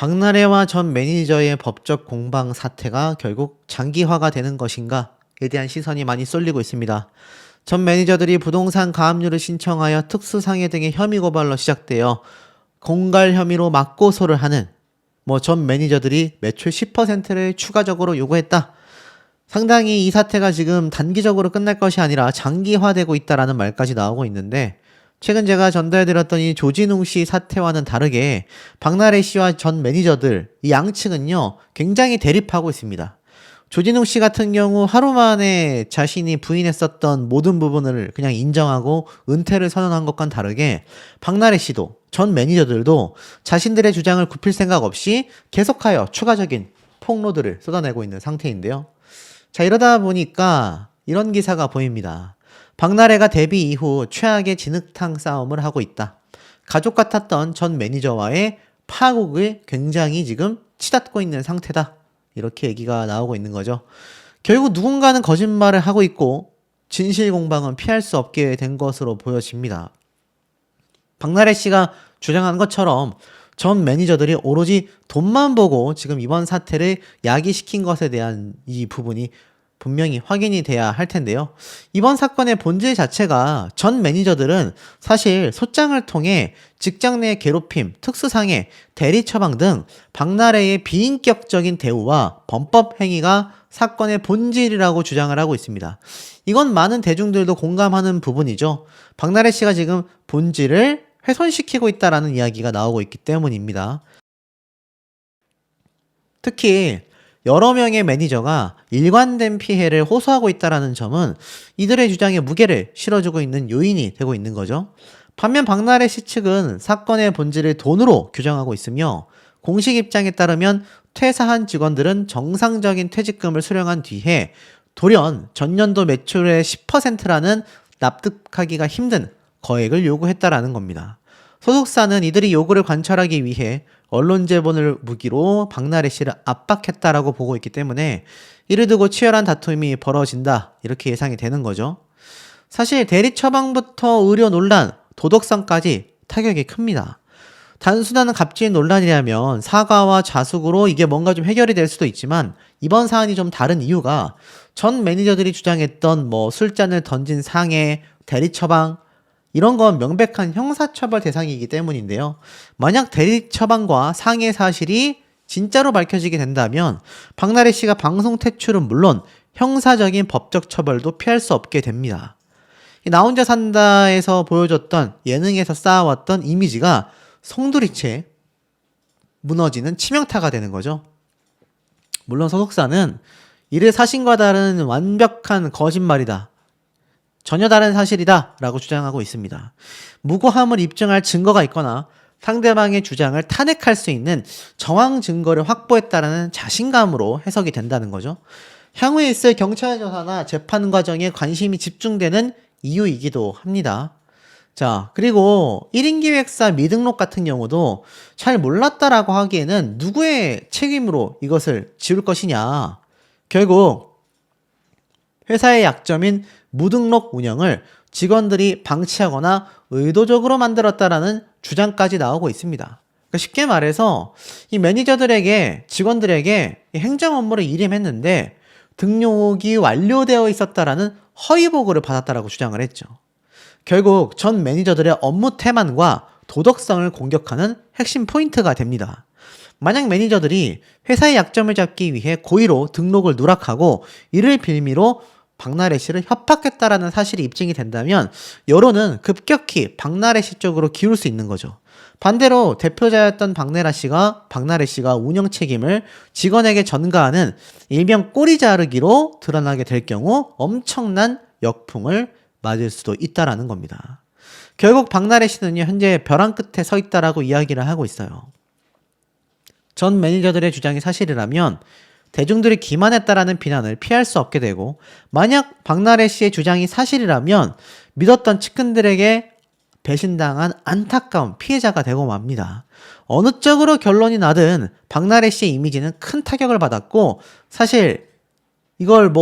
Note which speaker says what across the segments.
Speaker 1: 박나래와 전 매니저의 법적 공방 사태가 결국 장기화가 되는 것인가에 대한 시선이 많이 쏠리고 있습니다. 전 매니저들이 부동산 가압류를 신청하여 특수상해 등의 혐의 고발로 시작되어 공갈 혐의로 맞고소를 하는 전 매니저들이 매출 10%를 추가적으로 요구했다. 상당히 이 사태가 지금 단기적으로 끝날 것이 아니라 장기화되고 있다라는 말까지 나오고 있는데, 최근 제가 전달드렸던 이 조진웅 씨 사태와는 다르게 박나래 씨와 전 매니저들 이 양측은요 굉장히 대립하고 있습니다. 조진웅 씨 같은 경우 하루 만에 자신이 부인했었던 모든 부분을 그냥 인정하고 은퇴를 선언한 것과는 다르게, 박나래 씨도 전 매니저들도 자신들의 주장을 굽힐 생각 없이 계속하여 추가적인 폭로들을 쏟아내고 있는 상태인데요. 자, 이러다 보니까 이런 기사가 보입니다. 박나래가 데뷔 이후 최악의 진흙탕 싸움을 하고 있다. 가족 같았던 전 매니저와의 파국을 굉장히 지금 치닫고 있는 상태다. 이렇게 얘기가 나오고 있는 거죠. 결국 누군가는 거짓말을 하고 있고 진실 공방은 피할 수 없게 된 것으로 보여집니다. 박나래 씨가 주장한 것처럼 전 매니저들이 오로지 돈만 보고 지금 이번 사태를 야기시킨 것에 대한 이 부분이 분명히 확인이 돼야 할 텐데요. 이번 사건의 본질 자체가 전 매니저들은 사실 소장을 통해 직장 내 괴롭힘, 특수상해, 대리 처방 등 박나래의 비인격적인 대우와 범법 행위가 사건의 본질이라고 주장을 하고 있습니다. 이건 많은 대중들도 공감하는 부분이죠. 박나래 씨가 지금 본질을 훼손시키고 있다라는 이야기가 나오고 있기 때문입니다. 특히 여러 명의 매니저가 일관된 피해를 호소하고 있다는 점은 이들의 주장에 무게를 실어주고 있는 요인이 되고 있는 거죠. 반면 박나래 씨 측은 사건의 본질을 돈으로 규정하고 있으며, 공식 입장에 따르면 퇴사한 직원들은 정상적인 퇴직금을 수령한 뒤에 돌연 전년도 매출의 10%라는 납득하기가 힘든 거액을 요구했다라는 겁니다. 소속사는 이들이 요구를 관철하기 위해 언론 제보를 무기로 박나래 씨를 압박했다라고 보고 있기 때문에 이를 두고 치열한 다툼이 벌어진다, 이렇게 예상이 되는 거죠. 사실 대리 처방부터 의료 논란, 도덕성까지 타격이 큽니다. 단순한 갑질 논란이라면 사과와 자숙으로 이게 뭔가 좀 해결이 될 수도 있지만, 이번 사안이 좀 다른 이유가 전 매니저들이 주장했던 술잔을 던진 상해, 대리 처방, 이런 건 명백한 형사처벌 대상이기 때문인데요. 만약 대리 처방과 상해 사실이 진짜로 밝혀지게 된다면 박나래 씨가 방송 퇴출은 물론 형사적인 법적 처벌도 피할 수 없게 됩니다. 나 혼자 산다에서 보여줬던, 예능에서 쌓아왔던 이미지가 송두리째 무너지는 치명타가 되는 거죠. 물론 소속사는 이를 사실과 다른 완벽한 거짓말이다, 전혀 다른 사실이다 라고 주장하고 있습니다. 무고함을 입증할 증거가 있거나 상대방의 주장을 탄핵할 수 있는 정황 증거를 확보했다는 자신감으로 해석이 된다는 거죠. 향후에 있을 경찰 조사나 재판 과정에 관심이 집중되는 이유이기도 합니다. 자, 그리고 1인 기획사 미등록 같은 경우도 잘 몰랐다라고 하기에는 누구의 책임으로 이것을 지울 것이냐. 결국 회사의 약점인 무등록 운영을 직원들이 방치하거나 의도적으로 만들었다라는 주장까지 나오고 있습니다. 그러니까 쉽게 말해서 이 매니저들에게, 직원들에게 행정 업무를 일임했는데 등록이 완료되어 있었다라는 허위 보고를 받았다라고 주장을 했죠. 결국 전 매니저들의 업무 태만과 도덕성을 공격하는 핵심 포인트가 됩니다. 만약 매니저들이 회사의 약점을 잡기 위해 고의로 등록을 누락하고 이를 빌미로 박나래 씨를 협박했다라는 사실이 입증이 된다면 여론은 급격히 박나래 씨 쪽으로 기울 수 있는 거죠. 반대로 대표자였던 박나래 씨가 운영 책임을 직원에게 전가하는 일명 꼬리 자르기로 드러나게 될 경우 엄청난 역풍을 맞을 수도 있다라는 겁니다. 결국 박나래 씨는요, 현재 벼랑 끝에 서 있다라고 이야기를 하고 있어요. 전 매니저들의 주장이 사실이라면 대중들이 기만했다라는 비난을 피할 수 없게 되고, 만약 박나래 씨의 주장이 사실이라면 믿었던 측근들에게 배신당한 안타까운 피해자가 되고 맙니다. 어느 쪽으로 결론이 나든 박나래 씨의 이미지는 큰 타격을 받았고, 사실 이걸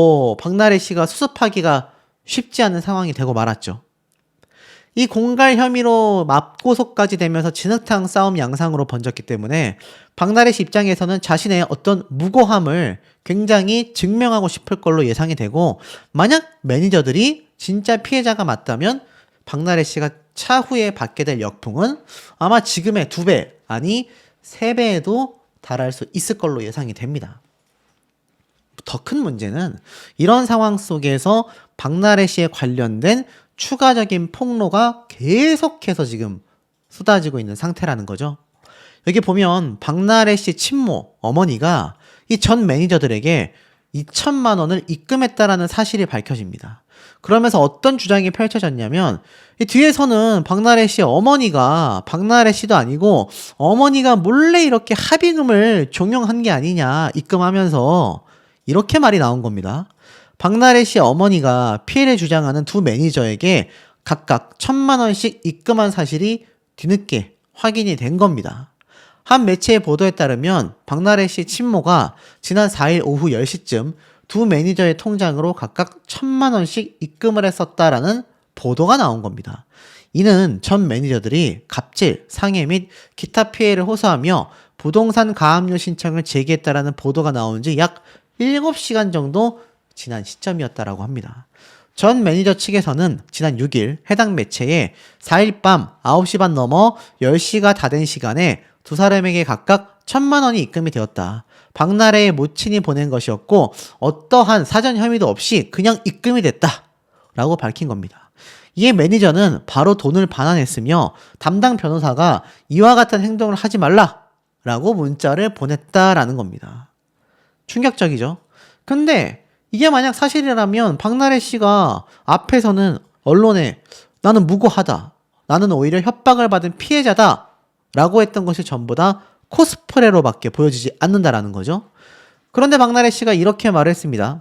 Speaker 1: 박나래 씨가 수습하기가 쉽지 않은 상황이 되고 말았죠. 이 공갈 혐의로 맞고소까지 되면서 진흙탕 싸움 양상으로 번졌기 때문에 박나래 씨 입장에서는 자신의 어떤 무고함을 굉장히 증명하고 싶을 걸로 예상이 되고, 만약 매니저들이 진짜 피해자가 맞다면 박나래 씨가 차후에 받게 될 역풍은 아마 지금의 2배, 아니 3배에도 달할 수 있을 걸로 예상이 됩니다. 더 큰 문제는 이런 상황 속에서 박나래 씨에 관련된 추가적인 폭로가 계속해서 지금 쏟아지고 있는 상태라는 거죠. 여기 보면 박나래 씨 친모, 어머니가 이 전 매니저들에게 2천만 원을 입금했다라는 사실이 밝혀집니다. 그러면서 어떤 주장이 펼쳐졌냐면, 이 뒤에서는 박나래 씨 어머니가, 박나래 씨도 아니고 어머니가 몰래 이렇게 합의금을 종용한 게 아니냐, 입금하면서, 이렇게 말이 나온 겁니다. 박나래 씨 어머니가 피해를 주장하는 2 매니저에게 각각 1,000만 원씩 입금한 사실이 뒤늦게 확인이 된 겁니다. 한 매체의 보도에 따르면 박나래 씨 친모가 지난 4일 오후 10시쯤 2 매니저의 통장으로 각각 1,000만 원씩 입금을 했었다라는 보도가 나온 겁니다. 이는 전 매니저들이 갑질, 상해 및 기타 피해를 호소하며 부동산 가압류 신청을 제기했다라는 보도가 나온 지 약 7시간 정도 지난 시점이었다라고 합니다. 전 매니저 측에서는 지난 6일 해당 매체에 4일 밤 9시 반 넘어 10시가 다 된 시간에 2 사람에게 각각 1,000만 원이 입금이 되었다. 박나래의 모친이 보낸 것이었고 어떠한 사전 혐의도 없이 그냥 입금이 됐다. 라고 밝힌 겁니다. 이에 매니저는 바로 돈을 반환했으며 담당 변호사가 이와 같은 행동을 하지 말라. 라고 문자를 보냈다라는 겁니다. 충격적이죠. 근데 이게 만약 사실이라면 박나래 씨가 앞에서는 언론에 나는 무고하다, 나는 오히려 협박을 받은 피해자다 라고 했던 것이 전부 다 코스프레로밖에 보여지지 않는다라는 거죠. 그런데 박나래 씨가 이렇게 말했습니다.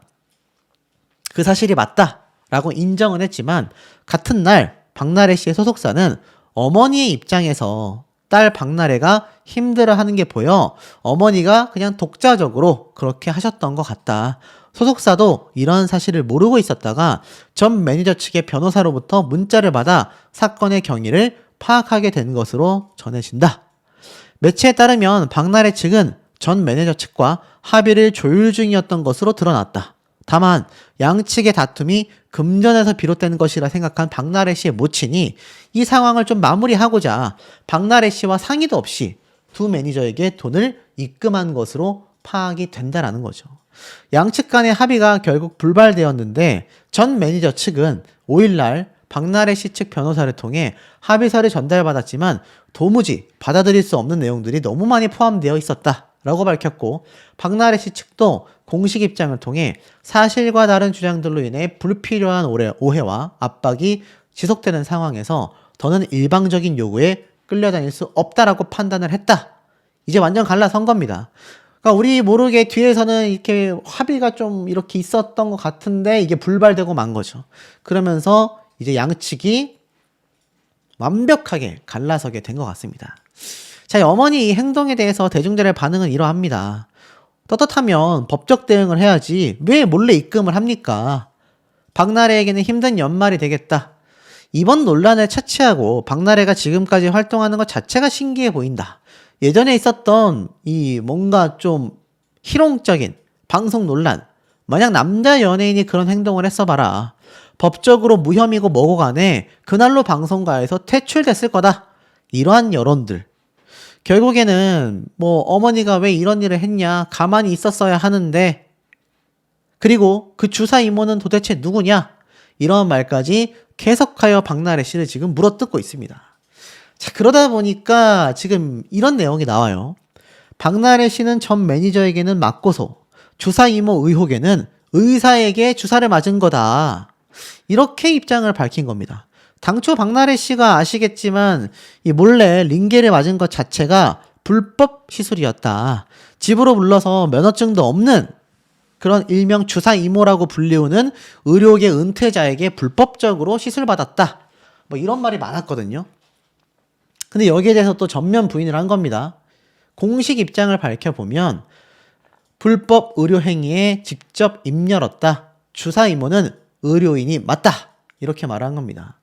Speaker 1: 그 사실이 맞다 라고 인정은 했지만 같은 날 박나래 씨의 소속사는 어머니의 입장에서 딸 박나래가 힘들어하는 게 보여 어머니가 그냥 독자적으로 그렇게 하셨던 것 같다. 소속사도 이런 사실을 모르고 있었다가 전 매니저 측의 변호사로부터 문자를 받아 사건의 경위를 파악하게 된 것으로 전해진다. 매체에 따르면 박나래 측은 전 매니저 측과 합의를 조율 중이었던 것으로 드러났다. 다만 양측의 다툼이 금전에서 비롯된 것이라 생각한 박나래 씨의 모친이 이 상황을 좀 마무리하고자 박나래 씨와 상의도 없이 2 매니저에게 돈을 입금한 것으로 파악이 된다라는 거죠. 양측 간의 합의가 결국 불발되었는데 전 매니저 측은 5일날 박나래 씨 측 변호사를 통해 합의서를 전달받았지만 도무지 받아들일 수 없는 내용들이 너무 많이 포함되어 있었다라고 밝혔고, 박나래 씨 측도 공식 입장을 통해 사실과 다른 주장들로 인해 불필요한 오해와 압박이 지속되는 상황에서 더는 일방적인 요구에 끌려다닐 수 없다라고 판단을 했다. 이제 완전 갈라선 겁니다. 그러니까 우리 모르게 뒤에서는 이렇게 합의가 좀 이렇게 있었던 것 같은데 이게 불발되고 만 거죠. 그러면서 이제 양측이 완벽하게 갈라서게 된 것 같습니다. 자, 어머니 이 행동에 대해서 대중들의 반응은 이러합니다. 떳떳하면 법적 대응을 해야지 왜 몰래 입금을 합니까? 박나래에게는 힘든 연말이 되겠다. 이번 논란을 차치하고 박나래가 지금까지 활동하는 것 자체가 신기해 보인다. 예전에 있었던 이 뭔가 좀 희롱적인 방송 논란, 만약 남자 연예인이 그런 행동을 했어 봐라. 법적으로 무혐의고 뭐고 간에 그날로 방송가에서 퇴출됐을 거다. 이러한 여론들. 결국에는 뭐 어머니가 왜 이런 일을 했냐, 가만히 있었어야 하는데, 그리고 그 주사 이모는 도대체 누구냐, 이런 말까지 계속하여 박나래 씨를 지금 물어뜯고 있습니다. 자, 그러다 보니까 지금 이런 내용이 나와요. 박나래 씨는 전 매니저에게는 맞고소, 주사 이모 의혹에는 의사에게 주사를 맞은 거다. 이렇게 입장을 밝힌 겁니다. 당초 박나래 씨가 아시겠지만 이 몰래 링게를 맞은 것 자체가 불법 시술이었다. 집으로 불러서 면허증도 없는 그런 일명 주사 이모라고 불리우는 의료계 은퇴자에게 불법적으로 시술받았다. 뭐 이런 말이 많았거든요. 근데 여기에 대해서 또 전면 부인을 한 겁니다. 공식 입장을 밝혀보면 불법 의료 행위에 직접 입 열었다. 주사 이모는 의료인이 맞다. 이렇게 말한 겁니다.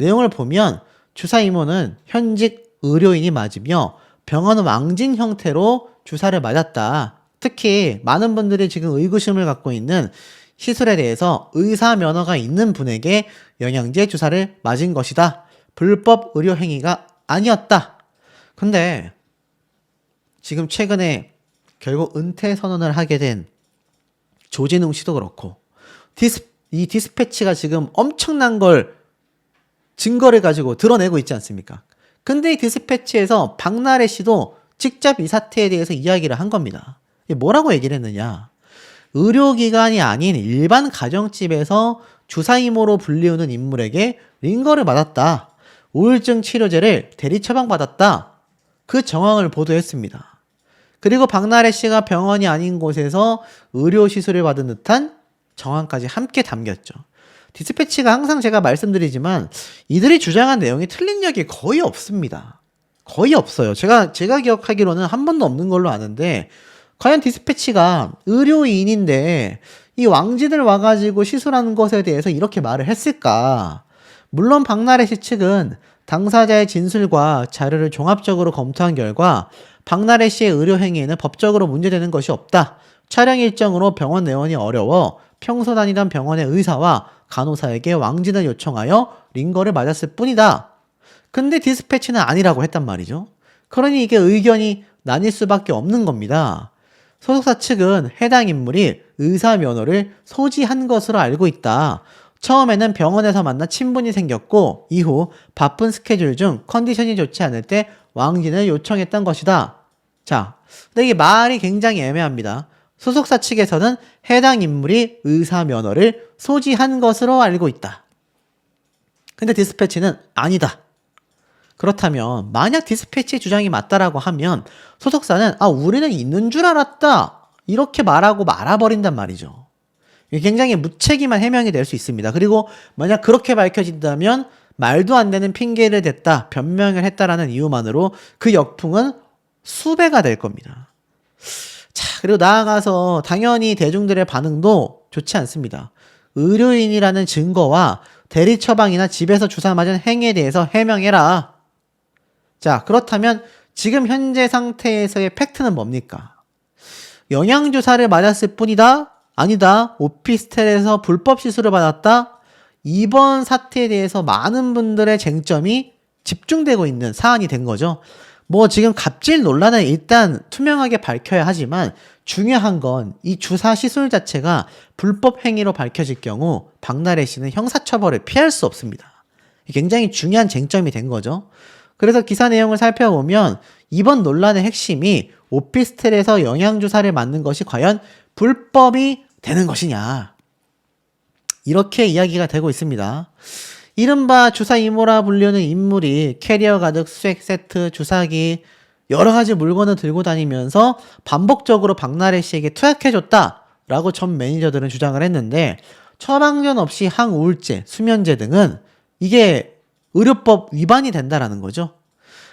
Speaker 1: 내용을 보면 주사 이모는 현직 의료인이 맞으며 병원 왕진 형태로 주사를 맞았다. 특히 많은 분들이 지금 의구심을 갖고 있는 시술에 대해서 의사 면허가 있는 분에게 영양제 주사를 맞은 것이다. 불법 의료 행위가 아니었다. 근데 지금 최근에 결국 은퇴 선언을 하게 된 조진웅 씨도 그렇고 이 디스패치가 지금 엄청난 걸 증거를 가지고 드러내고 있지 않습니까? 근데 이 디스패치에서 박나래 씨도 직접 이 사태에 대해서 이야기를 한 겁니다. 뭐라고 얘기를 했느냐? 의료기관이 아닌 일반 가정집에서 주사이모로 불리우는 인물에게 링거를 맞았다. 우울증 치료제를 대리 처방받았다. 그 정황을 보도했습니다. 그리고 박나래 씨가 병원이 아닌 곳에서 의료시술을 받은 듯한 정황까지 함께 담겼죠. 디스패치가 항상 제가 말씀드리지만 이들이 주장한 내용이 틀린 적이 거의 없습니다. 거의 없어요. 제가 기억하기로는 한 번도 없는 걸로 아는데 과연 디스패치가 의료인인데 이 왕지들 와가지고 시술하는 것에 대해서 이렇게 말을 했을까? 물론 박나래 씨 측은 당사자의 진술과 자료를 종합적으로 검토한 결과 박나래 씨의 의료 행위에는 법적으로 문제되는 것이 없다. 촬영 일정으로 병원 내원이 어려워 평소 다니던 병원의 의사와 간호사에게 왕진을 요청하여 링거를 맞았을 뿐이다. 근데 디스패치는 아니라고 했단 말이죠. 그러니 이게 의견이 나뉠 수밖에 없는 겁니다. 소속사 측은 해당 인물이 의사 면허를 소지한 것으로 알고 있다. 처음에는 병원에서 만나 친분이 생겼고 이후 바쁜 스케줄 중 컨디션이 좋지 않을 때 왕진을 요청했던 것이다. 자, 근데 이게 말이 굉장히 애매합니다. 소속사 측에서는 해당 인물이 의사 면허를 소지한 것으로 알고 있다. 근데 디스패치는 아니다. 그렇다면 만약 디스패치의 주장이 맞다라고 하면 소속사는 우리는 있는 줄 알았다. 이렇게 말하고 말아버린단 말이죠. 이게 굉장히 무책임한 해명이 될 수 있습니다. 그리고 만약 그렇게 밝혀진다면 말도 안 되는 핑계를 댔다, 변명을 했다라는 이유만으로 그 역풍은 수배가 될 겁니다. 자, 그리고 나아가서 당연히 대중들의 반응도 좋지 않습니다. 의료인이라는 증거와 대리 처방이나 집에서 주사 맞은 행위에 대해서 해명해라. 자, 그렇다면 지금 현재 상태에서의 팩트는 뭡니까? 영양주사를 맞았을 뿐이다? 아니다. 오피스텔에서 불법 시술을 받았다? 이번 사태에 대해서 많은 분들의 쟁점이 집중되고 있는 사안이 된 거죠. 뭐 지금 갑질 논란은 일단 투명하게 밝혀야 하지만 중요한 건 이 주사 시술 자체가 불법 행위로 밝혀질 경우 박나래 씨는 형사처벌을 피할 수 없습니다. 굉장히 중요한 쟁점이 된 거죠. 그래서 기사 내용을 살펴보면 이번 논란의 핵심이 오피스텔에서 영양주사를 맞는 것이 과연 불법이 되는 것이냐, 이렇게 이야기가 되고 있습니다. 이른바 주사 이모라 불리는 인물이 캐리어 가득 수액 세트, 주사기, 여러 가지 물건을 들고 다니면서 반복적으로 박나래 씨에게 투약해줬다라고 전 매니저들은 주장을 했는데 처방전 없이 항우울제, 수면제 등은 이게 의료법 위반이 된다라는 거죠.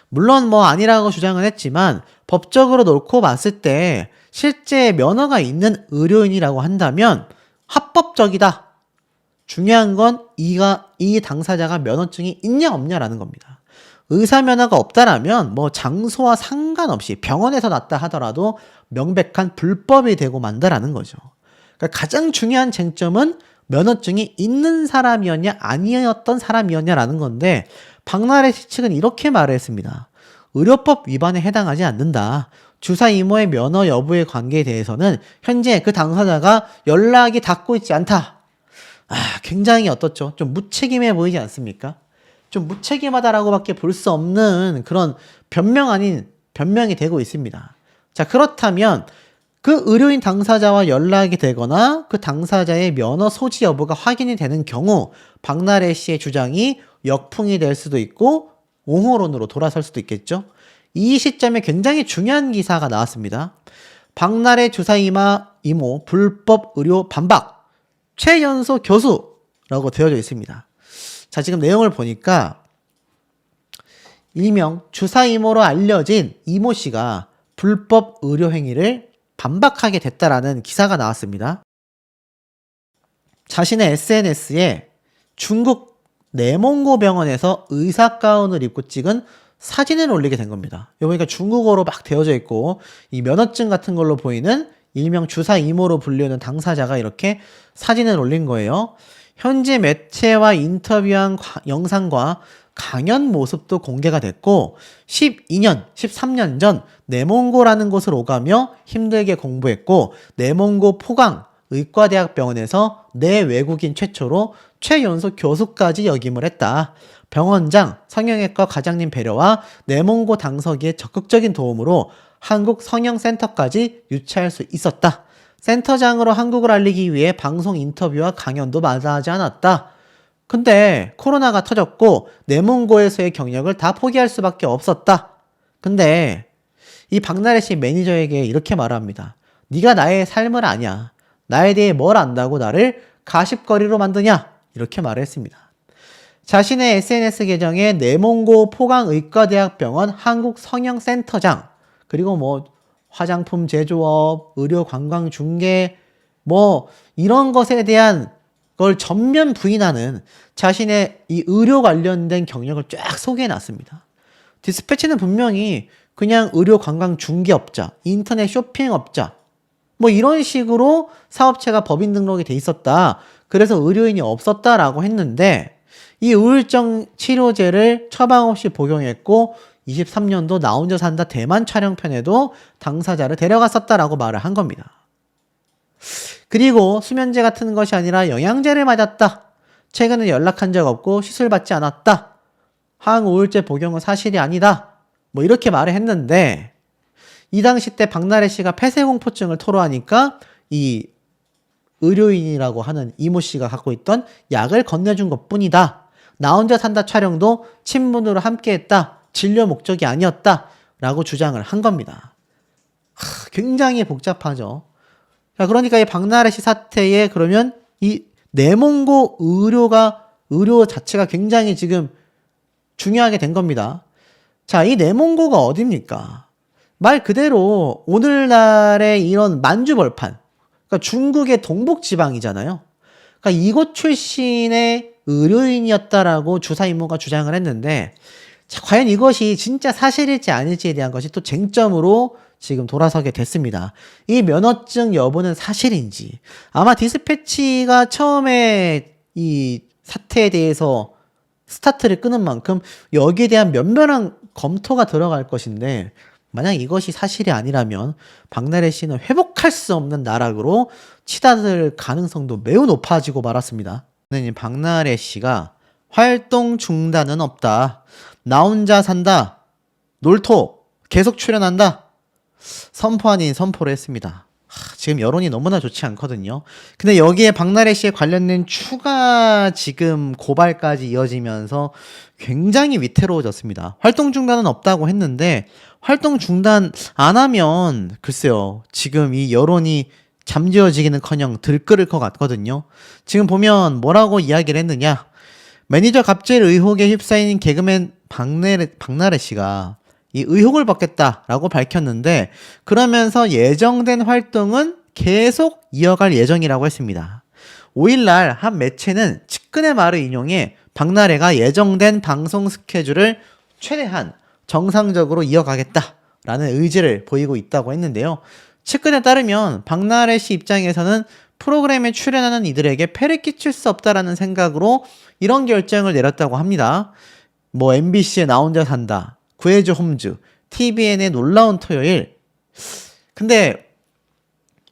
Speaker 1: 물론 뭐 아니라고 주장을 했지만 법적으로 놓고 봤을 때 실제 면허가 있는 의료인이라고 한다면 합법적이다. 중요한 건 이 당사자가 면허증이 있냐 없냐라는 겁니다. 의사 면허가 없다라면 뭐 장소와 상관없이 병원에서 났다 하더라도 명백한 불법이 되고 만다라는 거죠. 그러니까 가장 중요한 쟁점은 면허증이 있는 사람이었냐 아니었던 사람이었냐라는 건데 박나래 씨 측은 이렇게 말을 했습니다. 의료법 위반에 해당하지 않는다. 주사 이모의 면허 여부의 관계에 대해서는 현재 그 당사자가 연락이 닿고 있지 않다. 굉장히 어떻죠? 좀 무책임해 보이지 않습니까? 좀 무책임하다라고밖에 볼 수 없는 그런 변명 아닌 변명이 되고 있습니다. 자, 그렇다면 그 의료인 당사자와 연락이 되거나 그 당사자의 면허 소지 여부가 확인이 되는 경우 박나래 씨의 주장이 역풍이 될 수도 있고 옹호론으로 돌아설 수도 있겠죠. 이 시점에 굉장히 중요한 기사가 나왔습니다. 박나래 주사 이모 불법 의료 반박 최연소 교수라고 되어져 있습니다. 자, 지금 내용을 보니까 일명 주사 이모로 알려진 이모 씨가 불법 의료 행위를 반박하게 됐다라는 기사가 나왔습니다. 자신의 SNS에 중국 내몽고 병원에서 의사 가운을 입고 찍은 사진을 올리게 된 겁니다. 여기 보니까 중국어로 막 되어져 있고 이 면허증 같은 걸로 보이는 일명 주사 이모로 불리는 당사자가 이렇게 사진을 올린 거예요. 현재 매체와 인터뷰한 영상과 강연 모습도 공개가 됐고 12년, 13년 전 내몽고라는 곳을 오가며 힘들게 공부했고 내몽고 포강 의과대학병원에서 내외국인 최초로 최연소 교수까지 역임을 했다. 병원장, 성형외과 과장님 배려와 내몽고 당서기의 적극적인 도움으로 한국 성형센터까지 유치할 수 있었다. 센터장으로 한국을 알리기 위해 방송 인터뷰와 강연도 마다하지 않았다. 근데 코로나가 터졌고 내몽고에서의 경력을 다 포기할 수밖에 없었다. 근데 이 박나래 씨 매니저에게 이렇게 말합니다. 네가 나의 삶을 아냐. 나에 대해 뭘 안다고 나를 가십거리로 만드냐. 이렇게 말을 했습니다. 자신의 SNS 계정에 내몽고 포강의과대학병원 한국성형센터장 그리고 뭐 화장품 제조업, 의료 관광 중개 뭐 이런 것에 대한 걸 전면 부인하는 자신의 이 의료 관련된 경력을 쫙 소개해 놨습니다. 디스패치는 분명히 그냥 의료 관광 중개업자, 인터넷 쇼핑업자 뭐 이런 식으로 사업체가 법인 등록이 돼 있었다. 그래서 의료인이 없었다라고 했는데 이 우울증 치료제를 처방 없이 복용했고 23년도 나 혼자 산다 대만 촬영편에도 당사자를 데려갔었다라고 말을 한 겁니다. 그리고 수면제 같은 것이 아니라 영양제를 맞았다. 최근에 연락한 적 없고 시술받지 않았다. 항우울제 복용은 사실이 아니다. 뭐 이렇게 말을 했는데 이 당시 때 박나래 씨가 폐쇄공포증을 토로하니까 이 의료인이라고 하는 이모 씨가 갖고 있던 약을 건네준 것 뿐이다. 나 혼자 산다 촬영도 친분으로 함께했다. 진료 목적이 아니었다. 라고 주장을 한 겁니다. 굉장히 복잡하죠. 자, 그러니까 이 박나래 씨 사태에 그러면 이 내몽고 의료 자체가 굉장히 지금 중요하게 된 겁니다. 자, 이 내몽고가 어딥니까? 말 그대로 오늘날의 이런 만주벌판, 그러니까 중국의 동북지방이잖아요. 그러니까 이곳 출신의 의료인이었다라고 주사 이모가 주장을 했는데, 자, 과연 이것이 진짜 사실일지 아닐지에 대한 것이 또 쟁점으로 지금 돌아서게 됐습니다. 이 면허증 여부는 사실인지. 아마 디스패치가 처음에 이 사태에 대해서 스타트를 끄는 만큼 여기에 대한 면면한 검토가 들어갈 것인데, 만약 이것이 사실이 아니라면 박나래 씨는 회복할 수 없는 나락으로 치닫을 가능성도 매우 높아지고 말았습니다. 박나래 씨가 활동 중단은 없다. 나 혼자 산다. 놀토 계속 출연한다. 선포 아닌 선포를 했습니다. 지금 여론이 너무나 좋지 않거든요. 근데 여기에 박나래 씨에 관련된 추가 지금 고발까지 이어지면서 굉장히 위태로워졌습니다. 활동 중단은 없다고 했는데 활동 중단 안 하면 글쎄요. 지금 이 여론이 잠재워지기는커녕 들끓을 것 같거든요. 지금 보면 뭐라고 이야기를 했느냐. 매니저 갑질 의혹에 휩싸인 개그맨 박나래 씨가 이 의혹을 받겠다라고 밝혔는데 그러면서 예정된 활동은 계속 이어갈 예정이라고 했습니다. 5일날 한 매체는 측근의 말을 인용해 박나래가 예정된 방송 스케줄을 최대한 정상적으로 이어가겠다라는 의지를 보이고 있다고 했는데요. 측근에 따르면 박나래 씨 입장에서는 프로그램에 출연하는 이들에게 폐를 끼칠 수 없다라는 생각으로 이런 결정을 내렸다고 합니다. 뭐 MBC의 나 혼자 산다, 구해줘 홈즈, TVN의 놀라운 토요일. 근데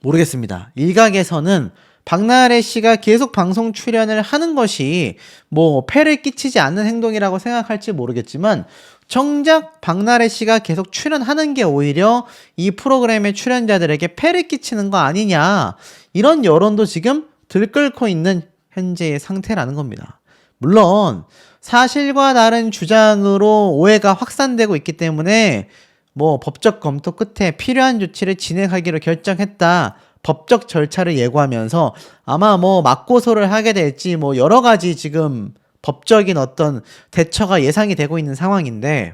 Speaker 1: 모르겠습니다. 일각에서는 박나래 씨가 계속 방송 출연을 하는 것이 뭐 폐를 끼치지 않는 행동이라고 생각할지 모르겠지만 정작 박나래 씨가 계속 출연하는 게 오히려 이 프로그램의 출연자들에게 폐를 끼치는 거 아니냐, 이런 여론도 지금 들끓고 있는 현재의 상태라는 겁니다. 물론 사실과 다른 주장으로 오해가 확산되고 있기 때문에 뭐 법적 검토 끝에 필요한 조치를 진행하기로 결정했다, 법적 절차를 예고하면서 아마 뭐 맞고소를 하게 될지 뭐 여러 가지 지금 법적인 어떤 대처가 예상이 되고 있는 상황인데,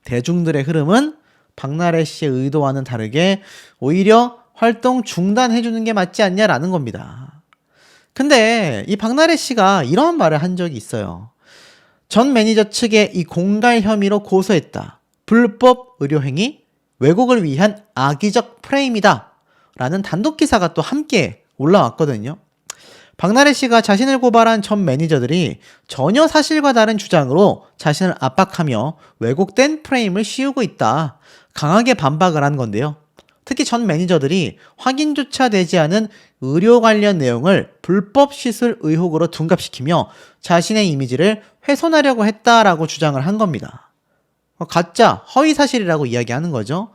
Speaker 1: 대중들의 흐름은 박나래 씨의 의도와는 다르게 오히려 활동 중단해주는 게 맞지 않냐라는 겁니다. 근데 이 박나래 씨가 이런 말을 한 적이 있어요. 전 매니저 측에 이 공갈 혐의로 고소했다. 불법 의료행위, 왜곡을 위한 악의적 프레임이다. 라는 단독 기사가 또 함께 올라왔거든요. 박나래 씨가 자신을 고발한 전 매니저들이 전혀 사실과 다른 주장으로 자신을 압박하며 왜곡된 프레임을 씌우고 있다. 강하게 반박을 한 건데요. 특히 전 매니저들이 확인조차 되지 않은 의료 관련 내용을 불법 시술 의혹으로 둔갑시키며 자신의 이미지를 훼손하려고 했다라고 주장을 한 겁니다. 가짜, 허위 사실이라고 이야기하는 거죠.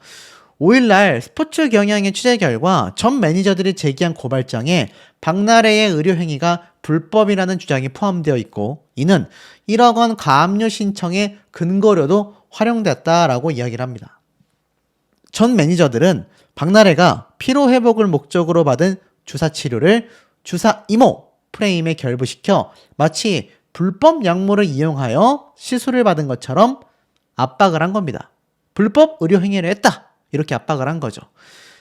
Speaker 1: 5일날 스포츠 경향의 취재 결과 전 매니저들이 제기한 고발장에 박나래의 의료행위가 불법이라는 주장이 포함되어 있고 이는 1억 원 가압류 신청의 근거료도 활용됐다라고 이야기를 합니다. 전 매니저들은 박나래가 피로회복을 목적으로 받은 주사치료를 주사 이모 프레임에 결부시켜 마치 불법 약물을 이용하여 시술을 받은 것처럼 압박을 한 겁니다. 불법 의료행위를 했다. 이렇게 압박을 한 거죠.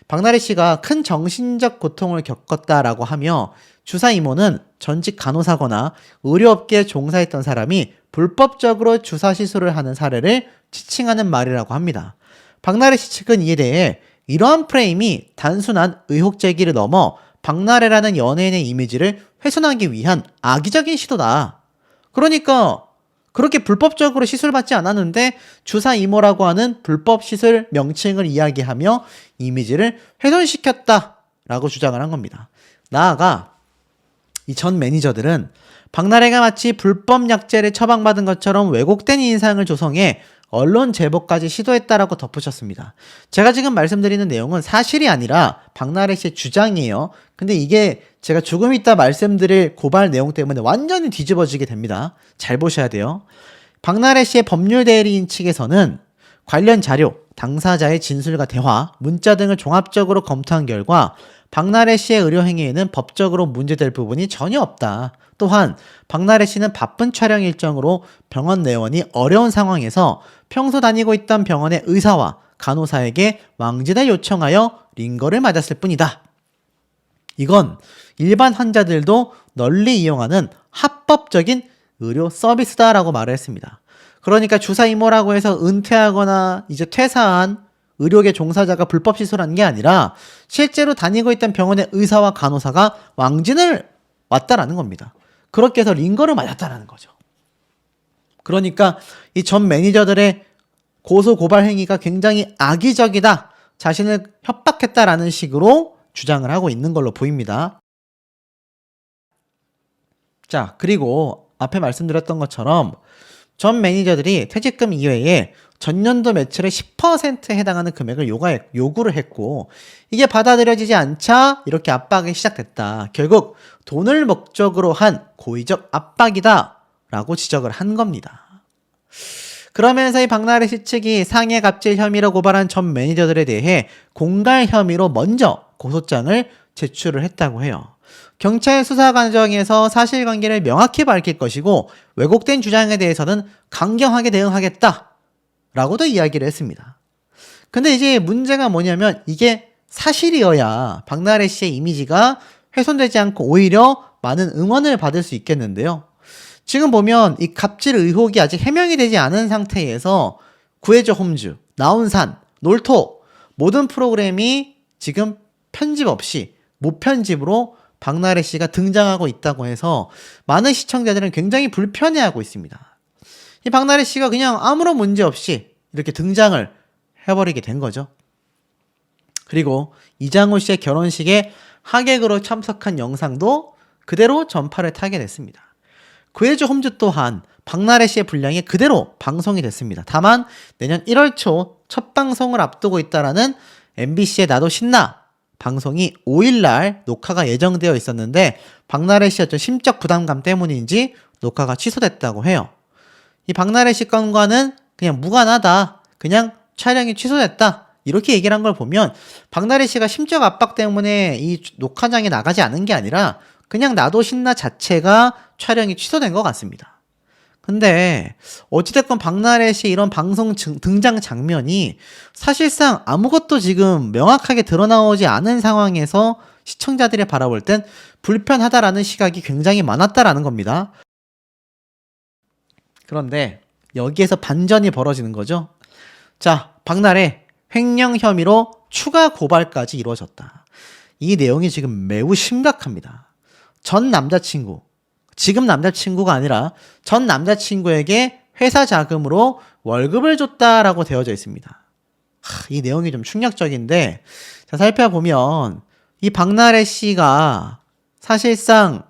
Speaker 1: 박나래 씨가 큰 정신적 고통을 겪었다라고 하며 주사 이모는 전직 간호사거나 의료업계에 종사했던 사람이 불법적으로 주사 시술을 하는 사례를 지칭하는 말이라고 합니다. 박나래 씨 측은 이에 대해 이러한 프레임이 단순한 의혹 제기를 넘어 박나래라는 연예인의 이미지를 훼손하기 위한 악의적인 시도다. 그러니까 그렇게 불법적으로 시술받지 않았는데 주사 이모라고 하는 불법 시술 명칭을 이야기하며 이미지를 훼손시켰다라고 주장을 한 겁니다. 나아가 이 전 매니저들은 박나래가 마치 불법 약제를 처방받은 것처럼 왜곡된 인상을 조성해 언론 제보까지 시도했다라고 덧붙였습니다. 제가 지금 말씀드리는 내용은 사실이 아니라 박나래 씨의 주장이에요. 근데 이게 제가 조금 이따 말씀드릴 고발 내용 때문에 완전히 뒤집어지게 됩니다. 잘 보셔야 돼요. 박나래 씨의 법률 대리인 측에서는 관련 자료, 당사자의 진술과 대화, 문자 등을 종합적으로 검토한 결과 박나래 씨의 의료행위에는 법적으로 문제될 부분이 전혀 없다. 또한 박나래 씨는 바쁜 촬영 일정으로 병원 내원이 어려운 상황에서 평소 다니고 있던 병원의 의사와 간호사에게 왕진을 요청하여 링거를 맞았을 뿐이다. 이건 일반 환자들도 널리 이용하는 합법적인 의료 서비스다라고 말을 했습니다. 그러니까 주사 이모라고 해서 은퇴하거나 이제 퇴사한 의료계 종사자가 불법 시술한 게 아니라 실제로 다니고 있던 병원의 의사와 간호사가 왕진을 왔다라는 겁니다. 그렇게 해서 링거를 맞았다라는 거죠. 그러니까 이 전 매니저들의 고소 고발 행위가 굉장히 악의적이다. 자신을 협박했다라는 식으로 주장을 하고 있는 걸로 보입니다. 자, 그리고 앞에 말씀드렸던 것처럼 전 매니저들이 퇴직금 이외에 전년도 매출의 10%에 해당하는 금액을 요구를 했고 이게 받아들여지지 않자 이렇게 압박이 시작됐다. 결국 돈을 목적으로 한 고의적 압박이다 라고 지적을 한 겁니다. 그러면서 이 박나래 씨 측이 상해 갑질 혐의로 고발한 전 매니저들에 대해 공갈 혐의로 먼저 고소장을 제출을 했다고 해요. 경찰 수사 과정에서 사실관계를 명확히 밝힐 것이고 왜곡된 주장에 대해서는 강경하게 대응하겠다 라고도 이야기를 했습니다. 근데 이제 문제가 뭐냐면 이게 사실이어야 박나래 씨의 이미지가 훼손되지 않고 오히려 많은 응원을 받을 수 있겠는데요. 지금 보면 이 갑질 의혹이 아직 해명이 되지 않은 상태에서 구해줘 홈즈, 나온산, 놀토 모든 프로그램이 지금 편집 없이 무편집으로 박나래 씨가 등장하고 있다고 해서 많은 시청자들은 굉장히 불편해하고 있습니다. 이 박나래 씨가 그냥 아무런 문제 없이 이렇게 등장을 해버리게 된 거죠. 그리고 이장호 씨의 결혼식에 하객으로 참석한 영상도 그대로 전파를 타게 됐습니다. 구해줘 홈즈 또한 박나래 씨의 분량이 그대로 방송이 됐습니다. 다만 내년 1월 초 첫 방송을 앞두고 있다라는 MBC의 나도 신나 방송이 5일날 녹화가 예정되어 있었는데 박나래 씨의 어떤 심적 부담감 때문인지 녹화가 취소됐다고 해요. 이 박나래 씨 건과는 그냥 무관하다. 그냥 촬영이 취소됐다. 이렇게 얘기를 한 걸 보면 박나래 씨가 심적 압박 때문에 이 녹화장에 나가지 않은 게 아니라 그냥 나도 신나 자체가 촬영이 취소된 것 같습니다. 근데 어찌됐건 박나래 씨 이런 방송 등장 장면이 사실상 아무것도 지금 명확하게 드러나오지 않은 상황에서 시청자들이 바라볼 땐 불편하다라는 시각이 굉장히 많았다라는 겁니다. 그런데 여기에서 반전이 벌어지는 거죠. 자, 박나래 횡령 혐의로 추가 고발까지 이루어졌다. 이 내용이 지금 매우 심각합니다. 전 남자친구, 지금 남자친구가 아니라 전 남자친구에게 회사 자금으로 월급을 줬다라고 되어져 있습니다. 이 내용이 좀 충격적인데, 자, 살펴보면 이 박나래 씨가 사실상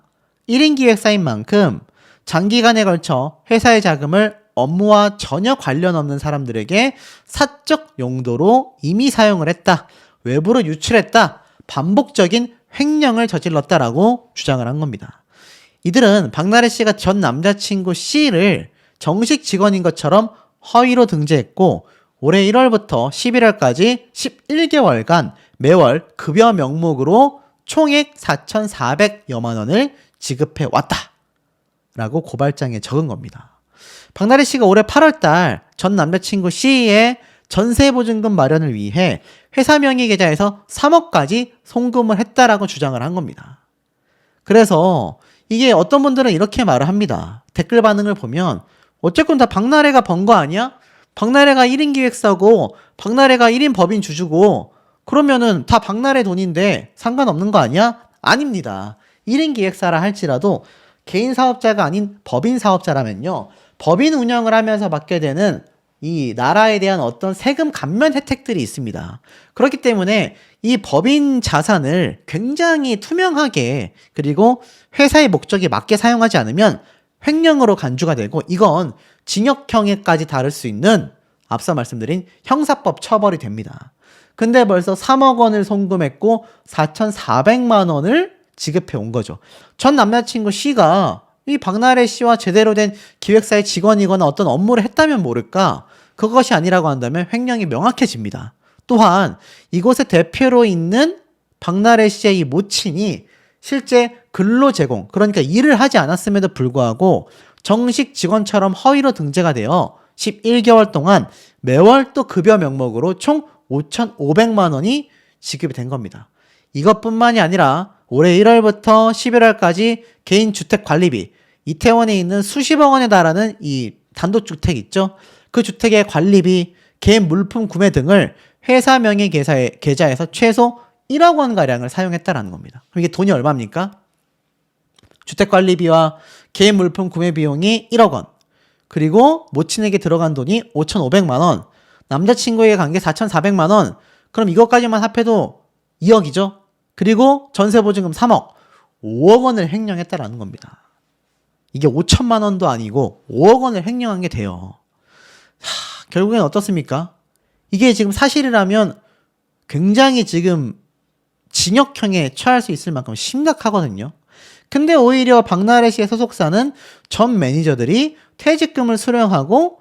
Speaker 1: 1인 기획사인 만큼 장기간에 걸쳐 회사의 자금을 업무와 전혀 관련 없는 사람들에게 사적 용도로 이미 사용을 했다, 외부로 유출했다, 반복적인 횡령을 저질렀다라고 주장을 한 겁니다. 이들은 박나래 씨가 전 남자친구 C를 정식 직원인 것처럼 허위로 등재했고, 올해 1월부터 11월까지 11개월간 매월 급여 명목으로 총액 4,400여만 원을 지급해 왔다 라고 고발장에 적은 겁니다. 박나래 씨가 올해 8월달 전 남자친구 C의 전세보증금 마련을 위해 회사 명의 계좌에서 3억까지 송금을 했다라고 주장을 한 겁니다. 그래서 이게 어떤 분들은 이렇게 말을 합니다. 댓글 반응을 보면 어쨌건 다 박나래가 번 거 아니야? 박나래가 1인 기획사고 박나래가 1인 법인 주주고 그러면은 다 박나래 돈인데 상관없는 거 아니야? 아닙니다. 1인 기획사라 할지라도 개인 사업자가 아닌 법인 사업자라면요, 법인 운영을 하면서 받게 되는 이 나라에 대한 어떤 세금 감면 혜택들이 있습니다. 그렇기 때문에 이 법인 자산을 굉장히 투명하게, 그리고 회사의 목적에 맞게 사용하지 않으면 횡령으로 간주가 되고, 이건 징역형에까지 다를 수 있는 앞서 말씀드린 형사법 처벌이 됩니다. 근데 벌써 3억 원을 송금했고 4,400만 원을 지급해 온 거죠. 전 남자친구 C가 이 박나래 씨와 제대로 된 기획사의 직원이거나 어떤 업무를 했다면 모를까, 그것이 아니라고 한다면 횡령이 명확해집니다. 또한 이곳의 대표로 있는 박나래 씨의 이 모친이 실제 근로 제공, 그러니까 일을 하지 않았음에도 불구하고 정식 직원처럼 허위로 등재가 되어 11개월 동안 매월 또 급여 명목으로 총 5,500만 원이 지급이 된 겁니다. 이것뿐만이 아니라 올해 1월부터 11월까지 개인 주택 관리비, 이태원에 있는 수십억 원에 달하는 이 단독주택 있죠? 그 주택의 관리비, 개인 물품 구매 등을 회사 명의 계좌에서 최소 1억 원가량을 사용했다라는 겁니다. 그럼 이게 돈이 얼마입니까? 주택 관리비와 개인 물품 구매 비용이 1억 원, 그리고 모친에게 들어간 돈이 5,500만 원, 남자친구에게 간 게 4,400만 원, 그럼 이것까지만 합해도 2억이죠? 그리고 전세보증금 3억, 5억 원을 횡령했다라는 겁니다. 이게 5천만 원도 아니고 5억 원을 횡령한 게 돼요. 결국엔 어떻습니까? 이게 지금 사실이라면 굉장히 지금 징역형에 처할 수 있을 만큼 심각하거든요. 근데 오히려 박나래 씨의 소속사는 전 매니저들이 퇴직금을 수령하고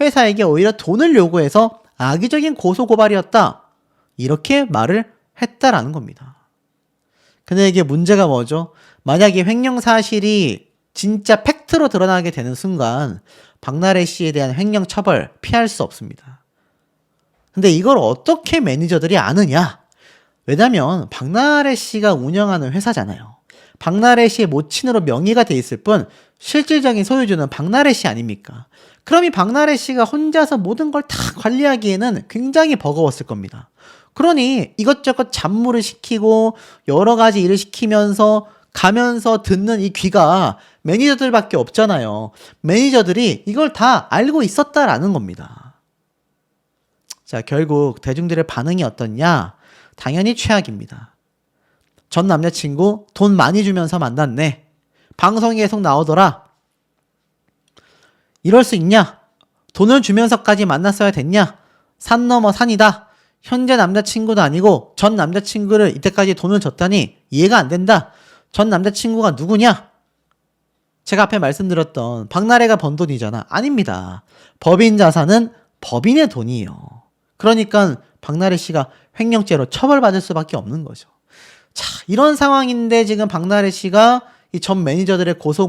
Speaker 1: 회사에게 오히려 돈을 요구해서 악의적인 고소고발이었다, 이렇게 말을 했다라는 겁니다. 근데 이게 문제가 뭐죠? 만약에 횡령 사실이 진짜 팩트로 드러나게 되는 순간 박나래 씨에 대한 횡령 처벌 피할 수 없습니다. 근데 이걸 어떻게 매니저들이 아느냐? 왜냐면 박나래 씨가 운영하는 회사잖아요. 박나래 씨의 모친으로 명의가 돼 있을 뿐 실질적인 소유주는 박나래 씨 아닙니까? 그럼 이 박나래 씨가 혼자서 모든 걸 다 관리하기에는 굉장히 버거웠을 겁니다. 그러니 이것저것 잡무를 시키고 여러 가지 일을 시키면서 가면서 듣는 이 귀가 매니저들밖에 없잖아요. 매니저들이 이걸 다 알고 있었다라는 겁니다. 자, 결국 대중들의 반응이 어떻냐? 당연히 최악입니다. 전 남자친구 돈 많이 주면서 만났네. 방송에 계속 나오더라. 이럴 수 있냐? 돈을 주면서까지 만났어야 됐냐? 산 넘어 산이다. 현재 남자친구도 아니고 전 남자친구를 이때까지 돈을 줬다니 이해가 안 된다. 전 남자친구가 누구냐? 제가 앞에 말씀드렸던 박나래가 번 돈이잖아. 아닙니다. 법인 자산은 법인의 돈이에요. 그러니까 박나래 씨가 횡령죄로 처벌받을 수밖에 없는 거죠. 자, 이런 상황인데 지금 박나래 씨가 이 전 매니저들의 고소